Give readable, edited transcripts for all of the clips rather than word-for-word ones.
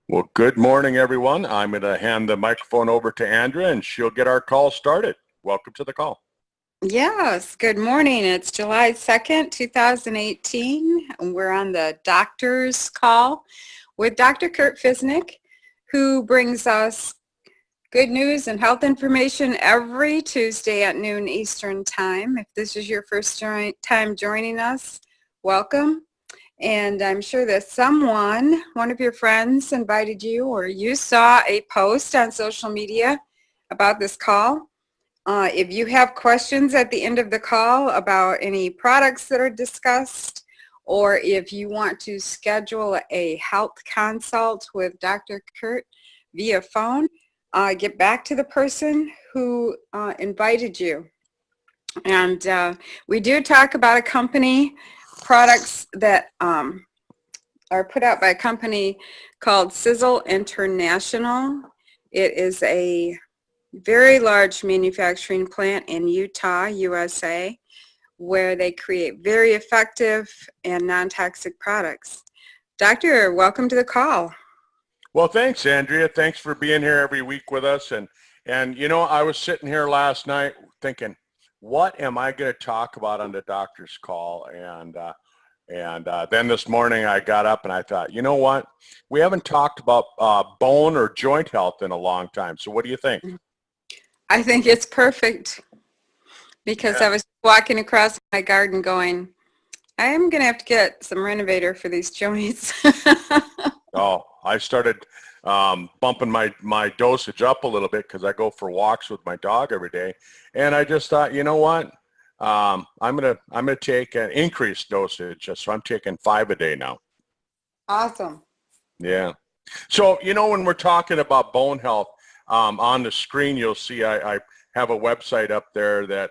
Well, good morning, everyone. I'm going to hand the microphone over to Andrea, and she'll get our call started. Welcome to the call. Yes, good morning. It's July 2nd, 2018. And we're on the doctor's call with Dr. Kurt Fisnick, who brings us good news and health information every Tuesday at noon Eastern Time. If this is your first time joining us, welcome. And I'm sure that one of your friends invited you, or you saw a post on social media about this call. If you have questions at the end of the call about any products that are discussed, or if you want to schedule a health consult with Dr. Kurt via phone, get back to the person who invited you. And we do talk about a company, products that are put out by a company called Sisel International. It is a very large manufacturing plant in Utah, USA, where they create very effective and non-toxic products. Doctor, welcome to the call. Well, thanks, Andrea. Thanks for being here every week with us. And you know, I was sitting here last night thinking, what am I going to talk about on the doctor's call? And then this morning I got up and I thought, you know what? We haven't talked about bone or joint health in a long time. So what do you think? I think it's perfect because I was walking across my garden going, I'm going to have to get some renovator for these joints. Oh, I started bumping my dosage up a little bit because I go for walks with my dog every day. And I just thought, you know what? I'm gonna take an increased dosage, so I'm taking 5 a day now. Awesome. Yeah. So you know, when we're talking about bone health, on the screen you'll see I have a website up there that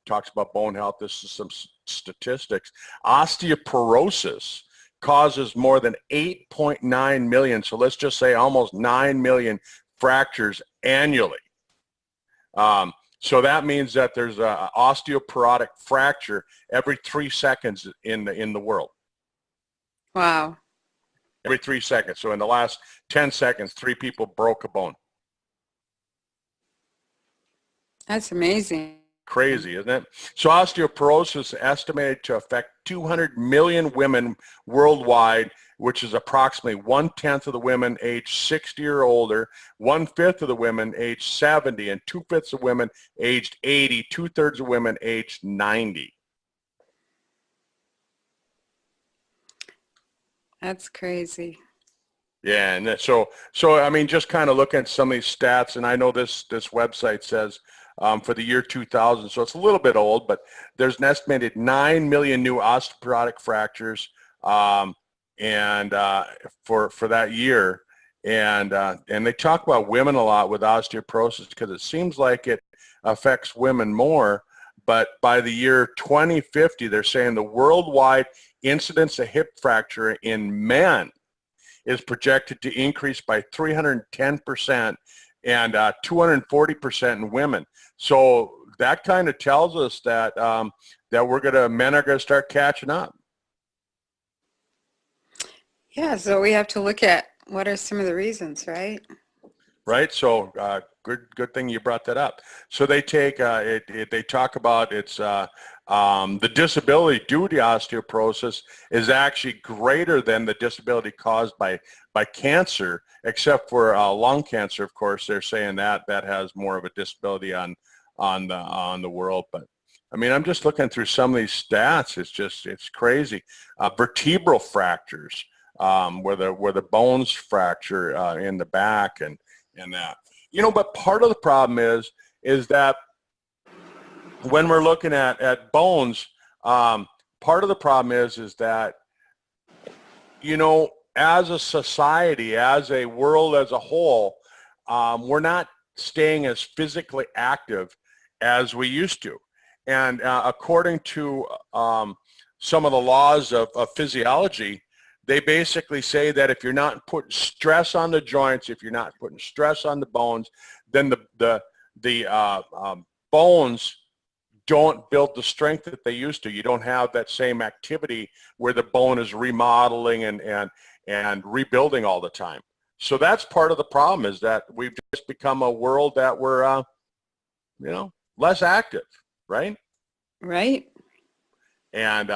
talks about bone health. This is some statistics. Osteoporosis causes more than 8.9 million. So let's just say almost 9 million fractures annually. So that means that there's an osteoporotic fracture every 3 seconds in the world. Wow. Every 3 seconds. So in the last 10 seconds, 3 people broke a bone. That's amazing. Crazy, isn't it? So osteoporosis is estimated to affect 200 million women worldwide, which is approximately 1/10 of the women aged 60 or older, 1/5 of the women aged 70, and 2/5 of women aged 80, 2/3 of women aged 90. That's crazy. Yeah, and so I mean, just kind of looking at some of these stats, and I know this website says for the year 2000, so it's a little bit old, but there's an estimated 9 million new osteoporotic fractures, and for that year, and they talk about women a lot with osteoporosis because it seems like it affects women more. But by the year 2050, they're saying the worldwide incidence of hip fracture in men is projected to increase by 310% and 240% in women. So that kind of tells us that men are gonna start catching up. Yeah, so we have to look at what are some of the reasons, right? Right. So good thing you brought that up. So they take they talk about it's the disability due to osteoporosis is actually greater than the disability caused by cancer, except for lung cancer. Of course, they're saying that has more of a disability on the world. But I mean, I'm just looking through some of these stats. It's crazy. Vertebral fractures, where the bones fracture in the back and that. You know, but part of the problem is that when we're looking at bones, part of the problem is that, you know, as a society, as a world as a whole, we're not staying as physically active as we used to. And according to some of the laws of physiology, they basically say that if you're not putting stress on the joints, if you're not putting stress on the bones, then the bones don't build the strength that they used to. You don't have that same activity where the bone is remodeling and rebuilding all the time. So that's part of the problem, is that we've just become a world that we're, less active, right? Right. And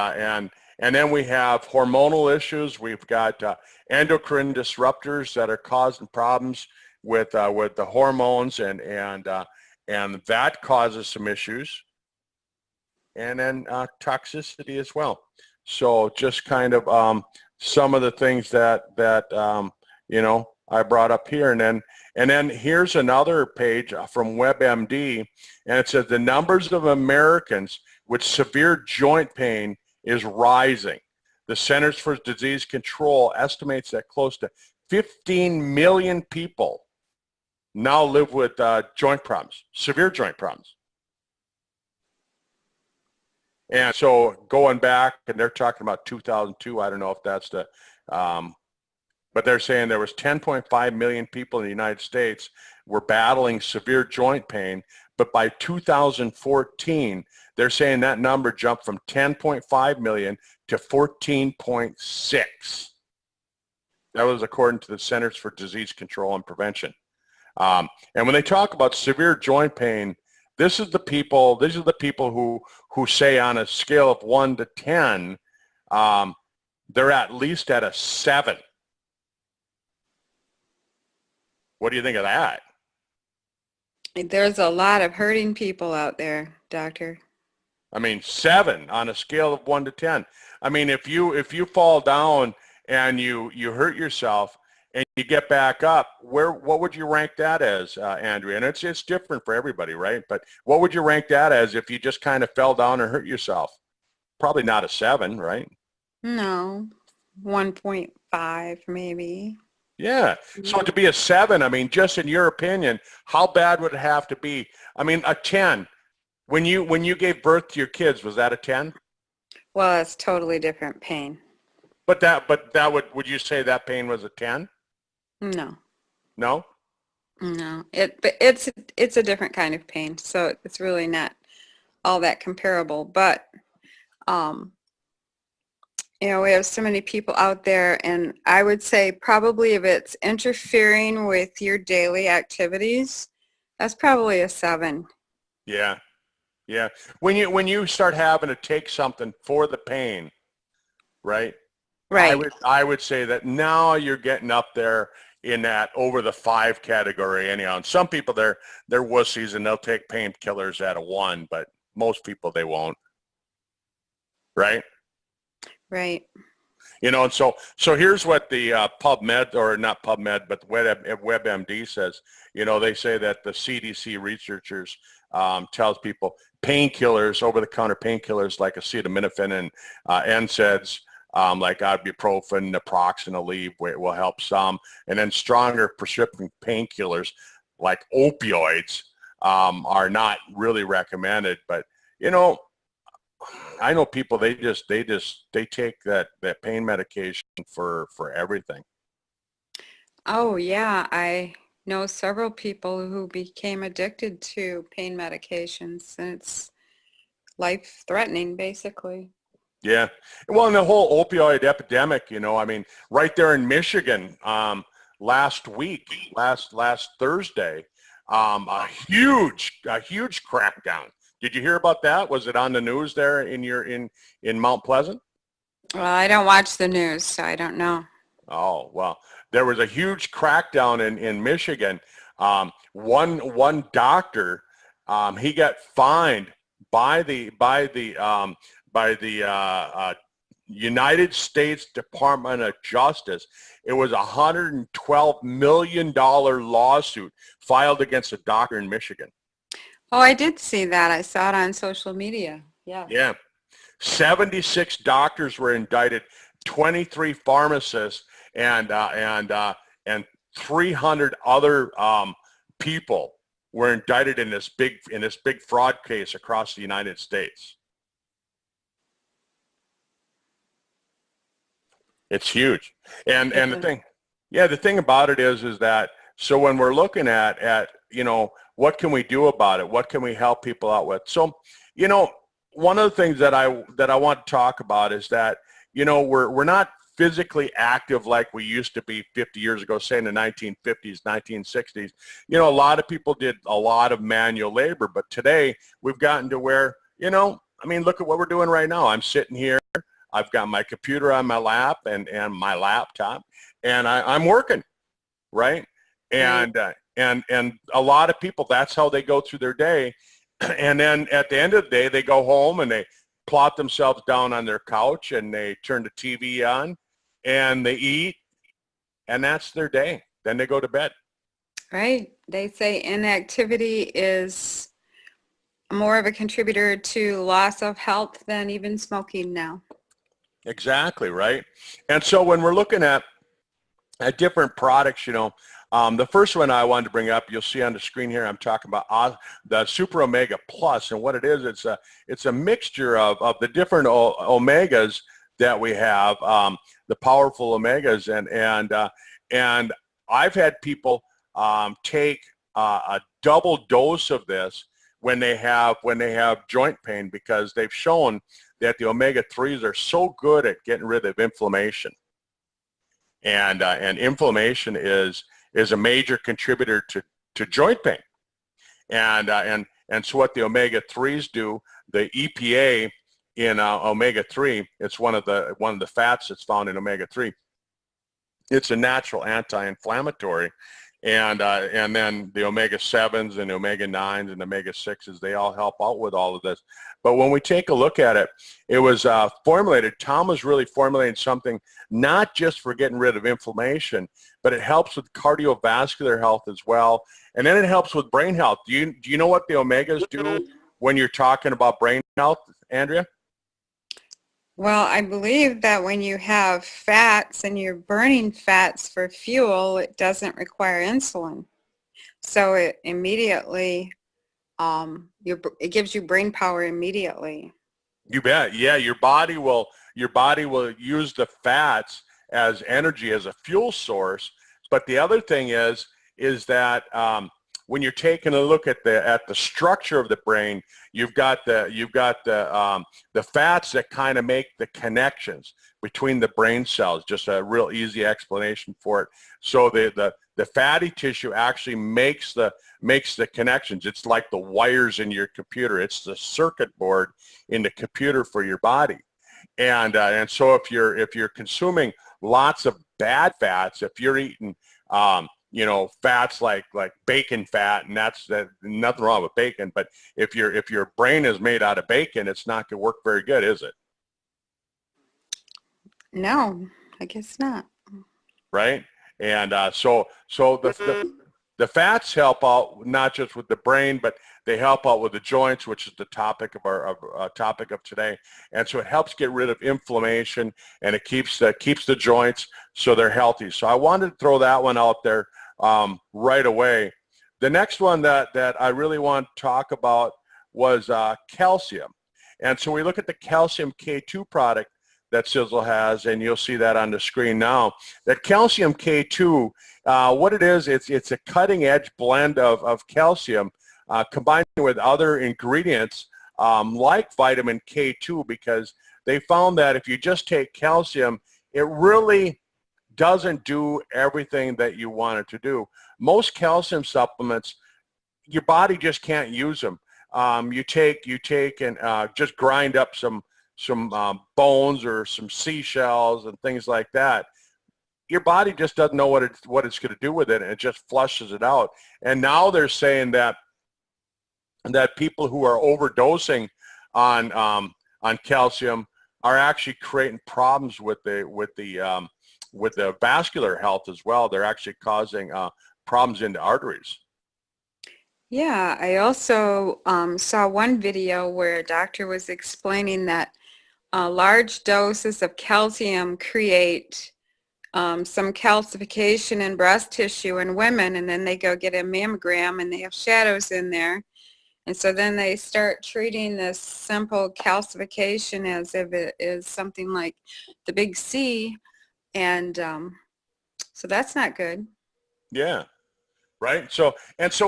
then we have hormonal issues. We've got endocrine disruptors that are causing problems with the hormones, and that causes some issues. And then toxicity as well. So just kind of some of the things that I brought up here, and then here's another page from WebMD, and it says the numbers of Americans with severe joint pain is rising. The Centers for Disease Control estimates that close to 15 million people now live with joint problems, severe joint problems. And so going back, and they're talking about 2002, I don't know if that's the, but they're saying there was 10.5 million people in the United States were battling severe joint pain, but by 2014, they're saying that number jumped from 10.5 million to 14.6. That was according to the Centers for Disease Control and Prevention. And when they talk about severe joint pain, these are the people who say on a scale of 1 to 10, they're at least at a 7. What do you think of that? There's a lot of hurting people out there, doctor. I mean, 7 on a scale of 1 to 10. I mean, if you fall down and you hurt yourself and you get back up, what would you rank that as, Andrea? And it's different for everybody, right? But what would you rank that as if you just kind of fell down and hurt yourself? Probably not a 7, right? No, 1.5 maybe. Yeah. So to be a 7, I mean, just in your opinion, how bad would it have to be? I mean, a 10. When you gave birth to your kids, was that a 10? Well, it's totally different pain. But would you say that pain was a 10? No. No? No. It's a different kind of pain, so it's really not all that comparable. But we have so many people out there, and I would say probably if it's interfering with your daily activities, that's probably a 7. Yeah. Yeah. When you start having to take something for the pain, right? Right. I would say that now you're getting up there in that over the 5 category anyhow. And some people they're wussies and they'll take painkillers at a 1, but most people they won't. Right? Right. And so here's what the PubMed, or not PubMed, but WebMD says. They say that the CDC researchers tells people painkillers, over-the-counter painkillers like acetaminophen and NSAIDs, like ibuprofen, naproxen, Aleve will help some, and then stronger prescription painkillers like opioids are not really recommended. But I know people they take that pain medication for everything. Oh yeah, I know several people who became addicted to pain medications, and it's life-threatening basically. Yeah. Well, and the whole opioid epidemic, I mean, right there in Michigan, last Thursday, a huge crackdown. Did you hear about that? Was it on the news there in Mount Pleasant? Well, I don't watch the news, so I don't know. Oh, well, there was a huge crackdown in Michigan. One doctor, he got fined by the United States Department of Justice. It was a $112 million lawsuit filed against a doctor in Michigan. Oh, I did see that. I saw it on social media. Yeah. Yeah. 76 doctors were indicted, 23 pharmacists, and 300 other people were indicted in this big fraud case across the United States. It's huge. And the thing about it is that, so when we're looking at what can we do about it? What can we help people out with? So, you know, one of the things that I want to talk about is that, you know, we're not physically active like we used to be 50 years ago, say in the 1950s, 1960s. You know, a lot of people did a lot of manual labor, but today we've gotten to where, you know, I mean, look at what we're doing right now. I'm sitting here, I've got my computer on my lap and my laptop, and I'm working, right? Right. And a lot of people, that's how they go through their day. And then at the end of the day, they go home and they plot themselves down on their couch and they turn the TV on and they eat, and that's their day. Then they go to bed. Right. They say inactivity is more of a contributor to loss of health than even smoking now. Exactly, right? And so when we're looking at different products, you know, the first one I wanted to bring up, you'll see on the screen here, I'm talking about the Super Omega Plus, and what it is, it's a mixture of the different omegas that we have, the powerful omegas, and I've had people take a double dose of this when they have joint pain, because they've shown that the omega-3s are so good at getting rid of inflammation. And inflammation is a major contributor to joint pain. And so what the omega-3s do, the EPA in omega-3, it's one of the fats that's found in omega-3. It's a natural anti-inflammatory. And then the omega-7s and the omega-9s and the omega-6s, they all help out with all of this. But when we take a look at it, it was formulated, Tom was really formulating something not just for getting rid of inflammation, but it helps with cardiovascular health as well. And then it helps with brain health. Do you know what the omegas do when you're talking about brain health, Andrea? Well, I believe that when you have fats and you're burning fats for fuel, it doesn't require insulin. So it immediately, it gives you brain power immediately. You bet. Yeah, your body will use the fats as energy, as a fuel source. But the other thing is that when you're taking a look at the structure of the brain, you've got the fats that kind of make the connections between the brain cells. Just a real easy explanation for it. So the fatty tissue actually makes the connections. It's like the wires in your computer. It's the circuit board in the computer for your body. And so if you're consuming lots of bad fats, if you're eating you know, fats like bacon fat, and that's nothing wrong with bacon, but if your brain is made out of bacon, it's not going to work very good, is it? No, I guess not. Right? And so the fats help out not just with the brain, but they help out with the joints, which is the topic of our topic of today. And so it helps get rid of inflammation, and it keeps the joints so they're healthy. So I wanted to throw that one out there right away. The next one that I really want to talk about was calcium. And so we look at the calcium K2 product that Sisel has, and you'll see that on the screen now. That calcium K2, what it is, it's a cutting-edge blend of calcium combined with other ingredients like vitamin K2, because they found that if you just take calcium, it really doesn't do everything that you want it to do. Most calcium supplements, your body just can't use them. You take and just grind up some bones or some seashells and things like that. Your body just doesn't know what it's going to do with it, and it just flushes it out. And now they're saying that people who are overdosing on calcium are actually creating problems with the vascular health as well. They're actually causing problems in the arteries. Yeah, I also saw one video where a doctor was explaining that large doses of calcium create some calcification in breast tissue in women, and then they go get a mammogram and they have shadows in there. And so then they start treating this simple calcification as if it is something like the big C, and so that's not good. Yeah. Right. So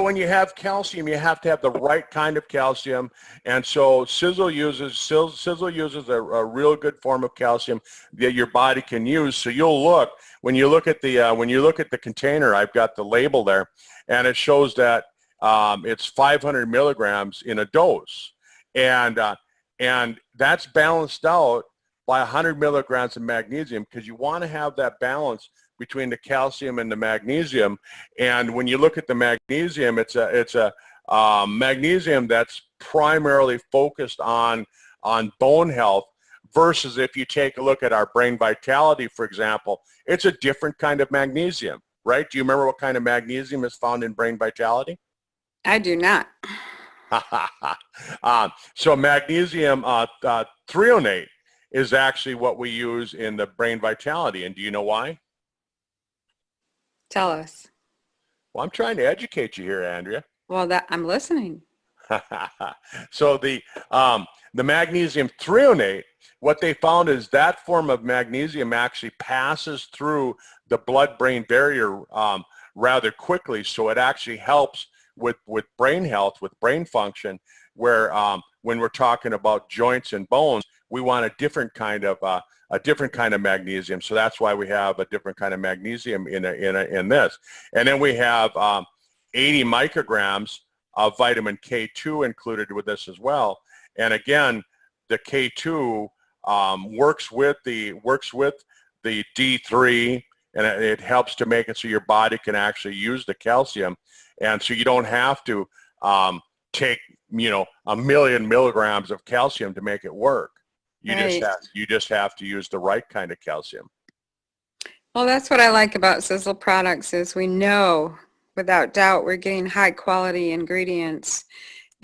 when you have calcium, you have to have the right kind of calcium. And so Sisel uses a real good form of calcium that your body can use. So you'll look when you look at the container, I've got the label there, and it shows that it's 500 milligrams in a dose, and that's balanced out by 100 milligrams of magnesium, because you want to have that balance between the calcium and the magnesium. And when you look at the magnesium, it's a magnesium that's primarily focused on bone health, versus if you take a look at our brain vitality, for example, it's a different kind of magnesium, right? Do you remember what kind of magnesium is found in brain vitality? I do not. So magnesium threonate is actually what we use in the brain vitality. And do you know why? Tell us. Well, I'm trying to educate you here, Andrea. Well, I'm listening. So the magnesium threonate, what they found is that form of magnesium actually passes through the blood-brain barrier rather quickly. So it actually helps with brain health, with brain function, where when we're talking about joints and bones, we want a different kind of magnesium. So that's why we have a different kind of magnesium in this. And then we have 80 micrograms of vitamin K2 included with this as well. And again, the K2 works with the D3, and it helps to make it so your body can actually use the calcium. And so you don't have to take, 1,000,000 milligrams of calcium to make it work. You just have to use the right kind of calcium. Well, that's what I like about Sisel products is we know without doubt we're getting high quality ingredients,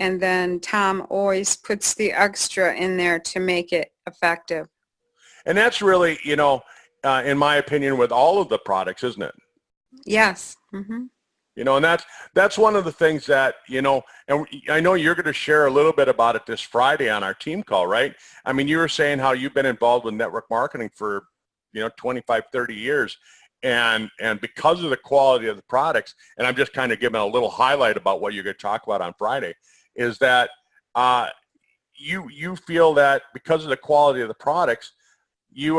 and then Tom always puts the extra in there to make it effective. And that's really, in my opinion, with all of the products, isn't it? Yes. Mm-hmm. And that's one of the things that, and I know you're going to share a little bit about it this Friday on our team call, right? I mean, you were saying how you've been involved with network marketing for, 25, 30 years. And because of the quality of the products, and I'm just kind of giving a little highlight about what you're going to talk about on Friday, is that you feel that because of the quality of the products, you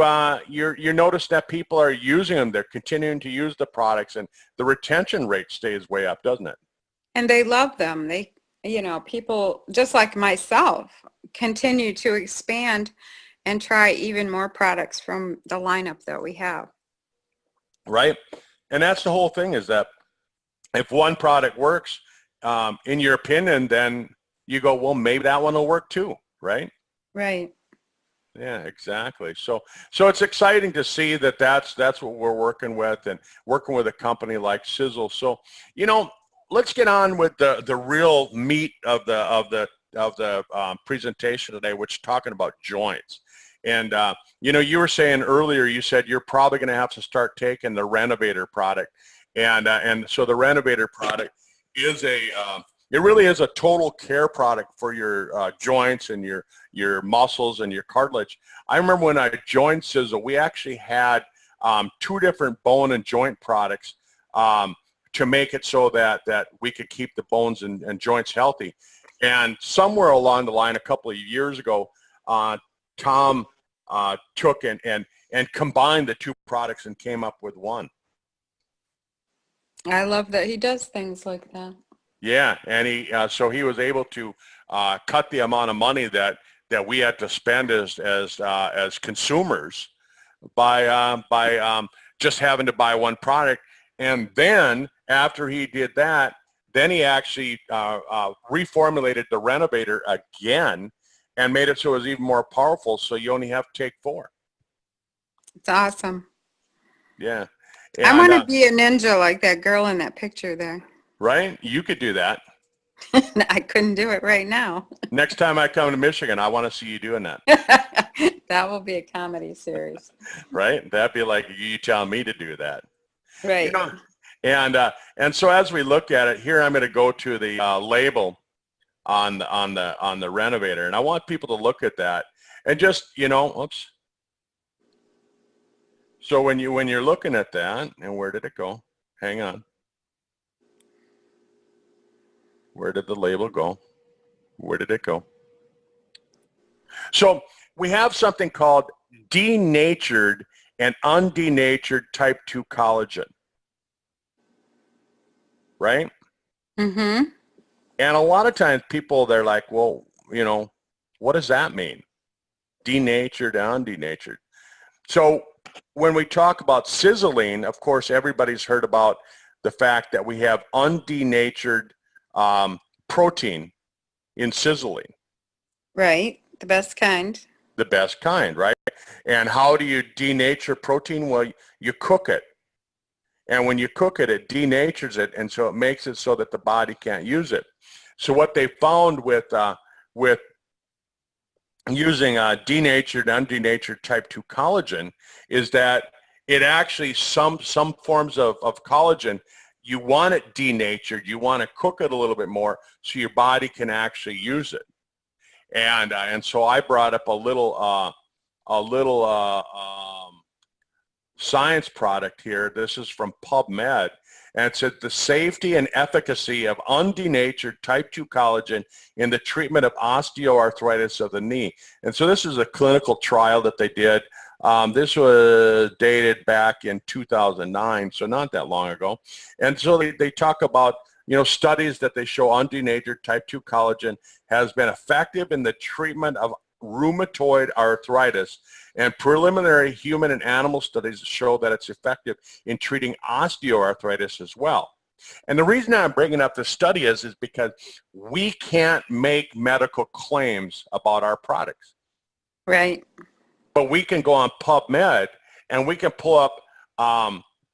notice that people are using them. They're continuing to use the products, and the retention rate stays way up, doesn't it? And they love them. They, people just like myself continue to expand and try even more products from the lineup that we have. Right. And that's the whole thing, is that if one product works, in your opinion, then you go, well, maybe that one will work too, right? Right. Yeah, exactly. So it's exciting to see that that's what we're working with, and working with a company like Sisel. So, let's get on with the real meat of the presentation today, which is talking about joints. And you were saying earlier, you said you're probably going to have to start taking the Renovator product, and so the Renovator product is it really is a total care product for your joints and your muscles and your cartilage. I remember when I joined Sisel, we actually had 2 different bone and joint products to make it so that we could keep the bones and joints healthy. And somewhere along the line, a couple of years ago, Tom took and combined the 2 products and came up with one. I love that he does things like that. Yeah, and so he was able to cut the amount of money that we had to spend as consumers by just having to buy one product. And then after he did that, then he actually reformulated the Renovator again and made it so it was even more powerful. So you only have to take 4. It's awesome. Yeah. And, I want to be a ninja like that girl in that picture there. Right? You could do that. I couldn't do it right now. Next time I come to Michigan, I want to see you doing that. That will be a comedy series. Right? That'd be like you telling me to do that. Right. And so as we look at it here, I'm going to go to the label on the Renovator, and I want people to look at that and just oops. So when you're looking at that, and where did it go? Hang on. Where did the label go? Where did it go? So we have something called denatured and undenatured type 2 collagen, right? Mm-hmm. And a lot of times people, they're like, well, you know, what does that mean? Denatured, undenatured. So when we talk about sizzling, of course, everybody's heard about the fact that we have undenatured protein in sizzling. Right. The best kind. The best kind, right? And how do you denature protein? Well, you cook it. And when you cook it, it denatures it, and so it makes it so that the body can't use it. So what they found with using denatured, undenatured type 2 collagen is that it actually, some forms of collagen, you want it denatured, you want to cook it a little bit more so your body can actually use it. And so I brought up a little science product here. This is from PubMed, and it said the safety and efficacy of undenatured type 2 collagen in the treatment of osteoarthritis of the knee. And so this is a clinical trial that they did. This was dated back in 2009, so not that long ago. And so they talk about, you know, studies that they show undenatured type 2 collagen has been effective in the treatment of rheumatoid arthritis, and preliminary human and animal studies show that it's effective in treating osteoarthritis as well. And the reason I'm bringing up this study is because we can't make medical claims about our products. Right. But we can go on PubMed and we can pull up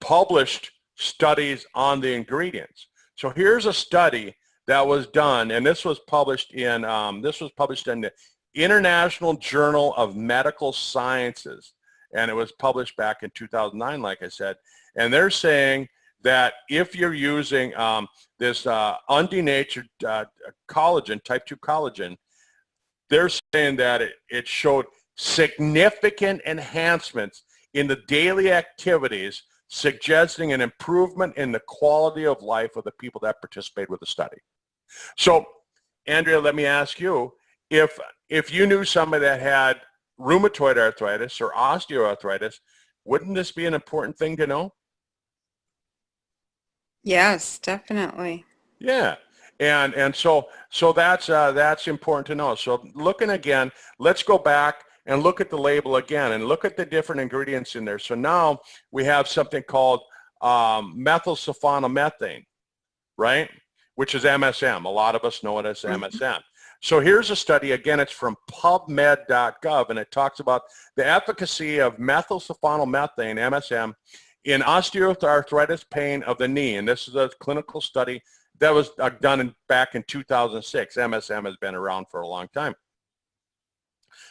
published studies on the ingredients. So here's a study that was done, and this was published in the International Journal of Medical Sciences, and it was published back in 2009, like I said. And they're saying that if you're using this undenatured collagen, type 2 collagen, they're saying that it showed significant enhancements in the daily activities, suggesting an improvement in the quality of life of the people that participate with the study. So, Andrea, let me ask you, if you knew somebody that had rheumatoid arthritis or osteoarthritis, wouldn't this be an important thing to know? Yes, definitely. Yeah. And so that's important to know. So looking again, let's go back and look at the label again and look at the different ingredients in there. So now we have something called methylsulfonylmethane, right? Which is MSM. A lot of us know it as MSM. So here's a study, again, it's from pubmed.gov, and it talks about the efficacy of methylsulfonylmethane, MSM, in osteoarthritis pain of the knee. And this is a clinical study that was done back in 2006. MSM has been around for a long time.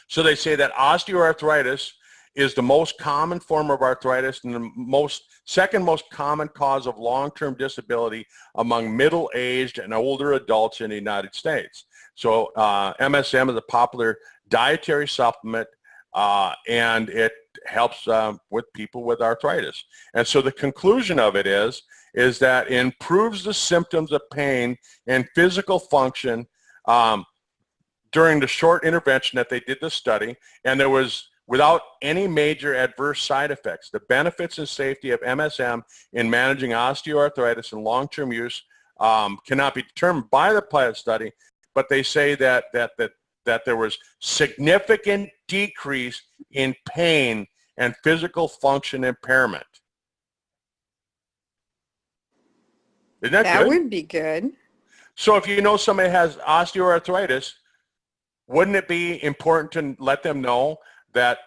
So they say that osteoarthritis is the most common form of arthritis and the second most common cause of long-term disability among middle-aged and older adults in the United States. So MSM is a popular dietary supplement, and it helps with people with arthritis. And so the conclusion of it is that it improves the symptoms of pain and physical function during the short intervention that they did the study, and there was without any major adverse side effects. The benefits and safety of MSM in managing osteoarthritis and long-term use cannot be determined by the pilot study, but they say that there was significant decrease in pain and physical function impairment. Isn't that good? That would be good. So if you know somebody has osteoarthritis, wouldn't it be important to let them know that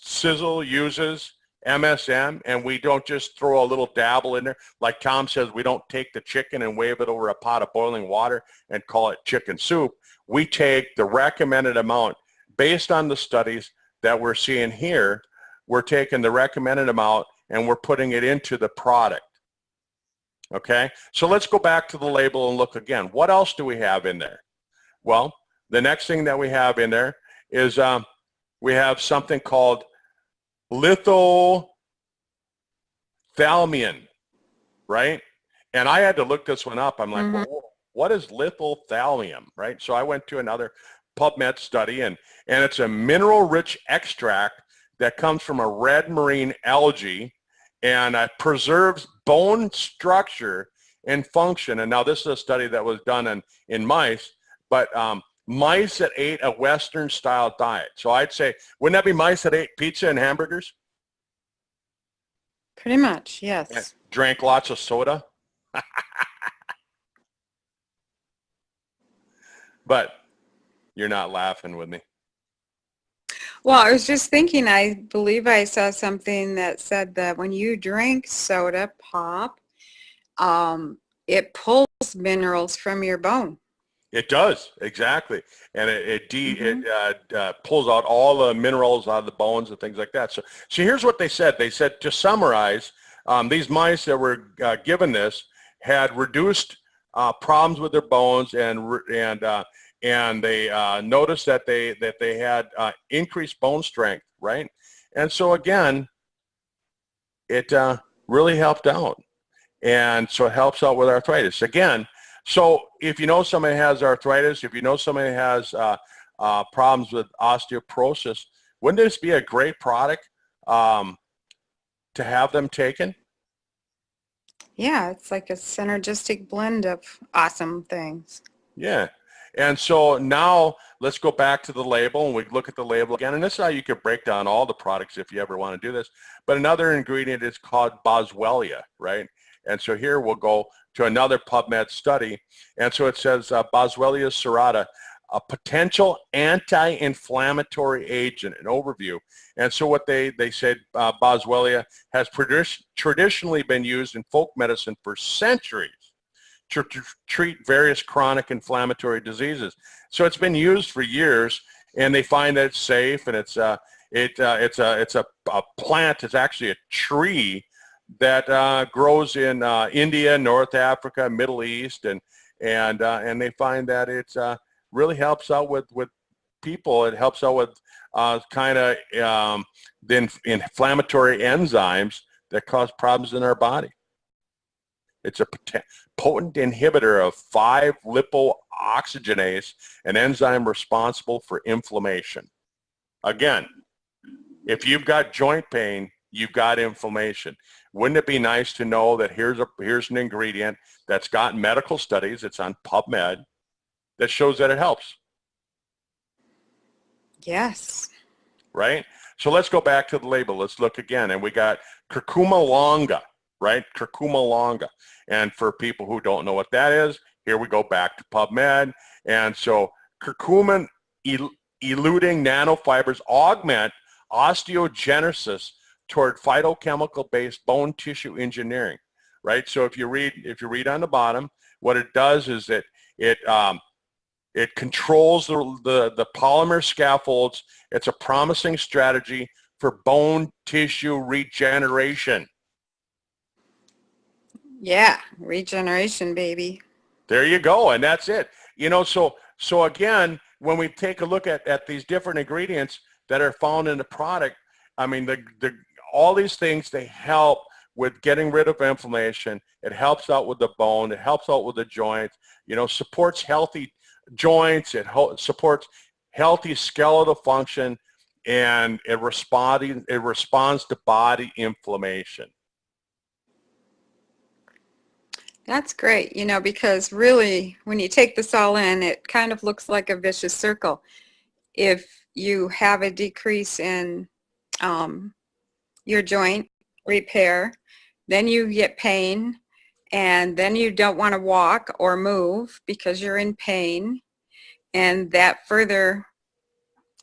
Sisel uses MSM, and we don't just throw a little dabble in there? Like Tom says, we don't take the chicken and wave it over a pot of boiling water and call it chicken soup. We take the recommended amount based on the studies that we're seeing here. We're taking the recommended amount and we're putting it into the product. Okay, so let's go back to the label and look again. What else do we have in there? Well, the next thing that we have in there is we have something called lithothalmium, right? And I had to look this one up. I'm like, whoa, what is lithothalium, right? So I went to another PubMed study, and it's a mineral-rich extract that comes from a red marine algae, and preserves bone structure and function. And now this is a study that was done in mice, but mice that ate a Western-style diet. So I'd say, wouldn't that be mice that ate pizza and hamburgers? Pretty much, And yes. drank lots of soda? But you're not laughing with me. Well, I was just thinking, I believe I saw something that said that when you drink soda pop, it pulls minerals from your bone. It does, exactly. And it Mm-hmm. pulls out all the minerals out of the bones and things like that. So here's what they said. They said, to summarize, these mice that were given this had reduced problems with their bones, and they noticed that they had increased bone strength, right? And so again, it really helped out. And so it helps out with arthritis. Again, so if you know somebody has arthritis, if you know somebody has problems with osteoporosis, wouldn't this be a great product to have them taken? Yeah, it's like a synergistic blend of awesome things. Yeah. And so now let's go back to the label, and we look at the label again. And this is how you could break down all the products if you ever want to do this. But another ingredient is called boswellia, right? And so here we'll go to another PubMed study. And so it says Boswellia serrata, a potential anti-inflammatory agent, an overview. And so what they said, Boswellia has traditionally been used in folk medicine for centuries to treat various chronic inflammatory diseases. So it's been used for years, and they find that it's safe, and it's a plant. It's actually a tree that grows in India, North Africa, Middle East, and they find that it's really helps out with people. It helps out with kind of the inflammatory enzymes that cause problems in our body. It's a potent inhibitor of 5-lipooxygenase, an enzyme responsible for inflammation. Again, if you've got joint pain, you've got inflammation. Wouldn't it be nice to know that here's an ingredient that's got medical studies, it's on PubMed, that shows that it helps? Yes. Right? So let's go back to the label. Let's look again. And we got curcuma longa, right? Curcuma longa. And for people who don't know what that is, here we go back to PubMed. And so curcumin eluting nanofibers augment osteogenesis toward phytochemical-based bone tissue engineering, right? So if you read on the bottom, what it does is that it controls the polymer scaffolds. It's a promising strategy for bone tissue regeneration. Yeah, regeneration, baby. There you go, and that's it. You know, so again, when we take a look at these different ingredients that are found in the product, I mean, all these things, they help with getting rid of inflammation. It helps out with the bone. It helps out with the joints. You know, supports healthy joints. It supports healthy skeletal function, and it responds to body inflammation. That's great, you know, because really, when you take this all in, it kind of looks like a vicious circle. If you have a decrease in your joint repair, then you get pain, and then you don't want to walk or move because you're in pain, and that further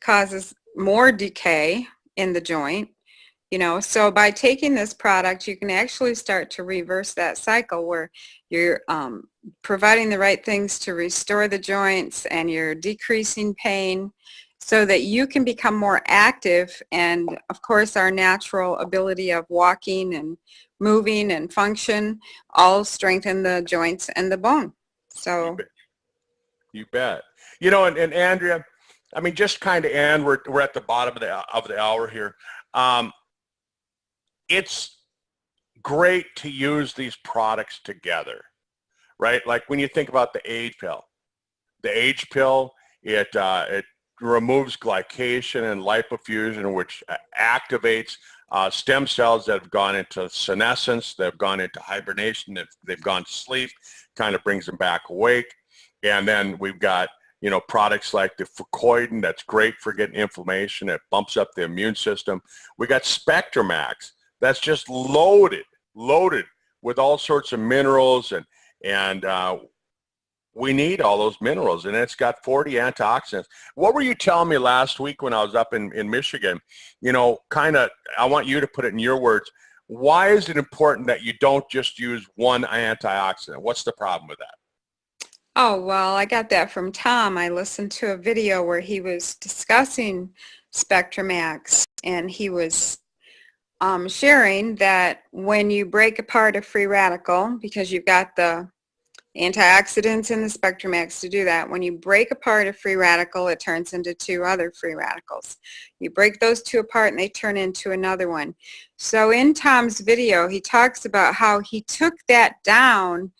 causes more decay in the joint. You know, so by taking this product, you can actually start to reverse that cycle where you're providing the right things to restore the joints, and you're decreasing pain so that you can become more active. And of course, our natural ability of walking and moving and function all strengthen the joints and the bone. So You bet. You know, and Andrea, I mean, just kind of, and we're at the bottom of the hour here. It's great to use these products together, right? Like when you think about the age pill, it removes glycation and lipofuscin, which activates stem cells that have gone into senescence, that have gone into hibernation, they've gone to sleep, kind of brings them back awake. And then we've got, you know, products like the fucoidan that's great for getting inflammation. It bumps up the immune system. We got Spectramax that's just loaded with all sorts of minerals, and we need all those minerals, and it's got 40 antioxidants. What were you telling me last week when I was up in Michigan? You know, kind of, I want you to put it in your words. Why is it important that you don't just use one antioxidant? What's the problem with that? Oh, well, I got that from Tom. I listened to a video where he was discussing Spectramax, and he was sharing that when you break apart a free radical, because you've got the antioxidants in the Spectramax to do that, when you break apart a free radical, it turns into two other free radicals. You break those two apart and they turn into another one. So in Tom's video, he talks about how he took that down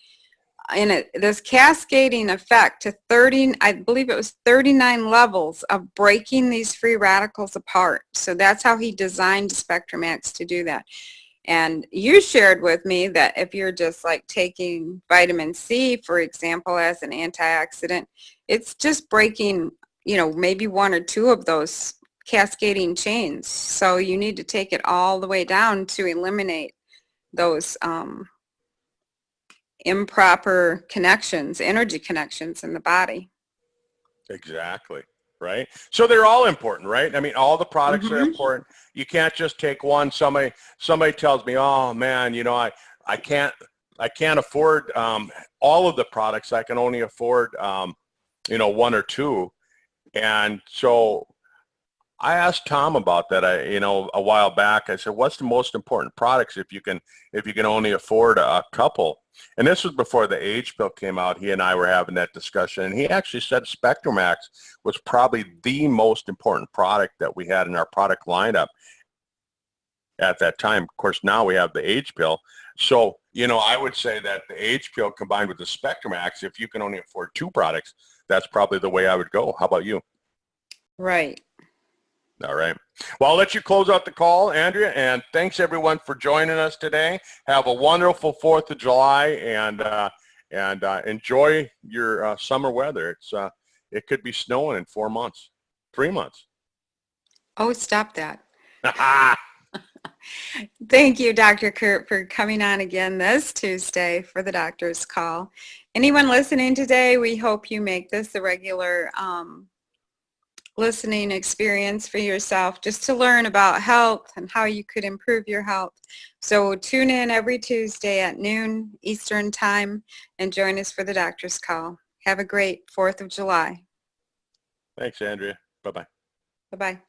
in this cascading effect to 30, I believe it was 39 levels of breaking these free radicals apart. So that's how he designed Spectramax to do that. And you shared with me that if you're just like taking vitamin C, for example, as an antioxidant, it's just breaking, you know, maybe one or two of those cascading chains. So you need to take it all the way down to eliminate those improper connections, energy connections in the body. Exactly. Right. So they're all important, right? I mean, all the products are important. You can't just take one. Somebody tells me, oh man, you know, I can't afford all of the products. I can only afford you know, one or two. And so I asked Tom about that, you know, a while back. I said, what's the most important products if you can only afford a couple? And this was before the age pill came out. He and I were having that discussion, and he actually said Spectramax was probably the most important product that we had in our product lineup at that time. Of course, now we have the age pill. So, you know, I would say that the age pill combined with the Spectramax, if you can only afford two products, that's probably the way I would go. How about you? Right. All right. Well, I'll let you close out the call, Andrea, and thanks everyone for joining us today. Have a wonderful 4th of July, and enjoy your summer weather. It could be snowing in 4 months, 3 months. Oh, stop that. Thank you, Dr. Kurt, for coming on again this Tuesday for the doctor's call. Anyone listening today, we hope you make this a regular listening experience for yourself, just to learn about health and how you could improve your health. So tune in every Tuesday at noon Eastern time and join us for the doctor's call. Have a great 4th of July. Thanks, Andrea. Bye-bye. Bye-bye.